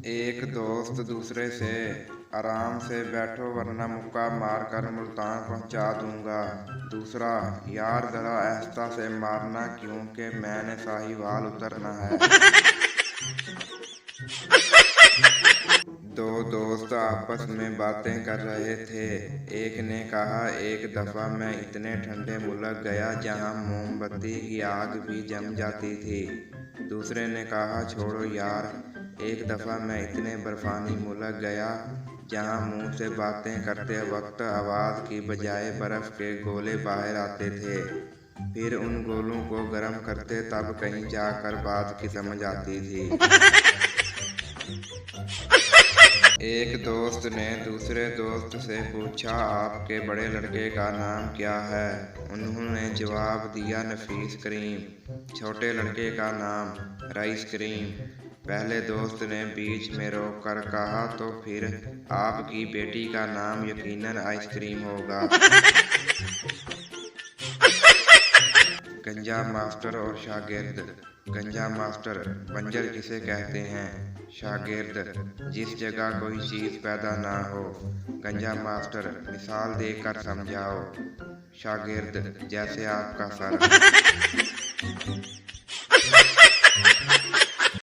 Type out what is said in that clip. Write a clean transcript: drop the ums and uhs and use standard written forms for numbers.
एक दोस्त दूसरे से, आराम से बैठो वरना मुक्का मारकर मुल्तान पहुंचा दूंगा। दूसरा, यार जरा आहिस्ता से मारना क्योंकि मैंने साहिवाल उतरना है। दो दोस्त आपस में बातें कर रहे थे। एक ने कहा, एक दफा मैं इतने ठंडे मुल्क गया जहां मोमबत्ती की आग भी जम जाती थी। दूसरे ने कहा, छोड़ो यार, एक दफा मैं इतने बर्फानी मुल्क गया जहां मुंह से बातें करते वक्त आवाज की बजाय बर्फ के गोले बाहर आते थे। फिर उन गोलों को गर्म करते तब कहीं जाकर बात की समझ आती थी। एक दोस्त ने दूसरे दोस्त से पूछा, आपके बड़े लड़के का नाम क्या है? उन्होंने जवाब दिया, नफीस करीम। छोटे लड़के का नाम राइस करीम। पहले दोस्त ने बीच में रोक कर कहा, तो फिर आपकी बेटी का नाम यकीनन आइसक्रीम होगा। गंजा मास्टर और शागिर्द। गंजा मास्टर, बंजर किसे कहते हैं? शागिर्द, जिस जगह कोई चीज पैदा ना हो। गंजा मास्टर, मिसाल देकर समझाओ। शागिर्द, जैसे आपका सर।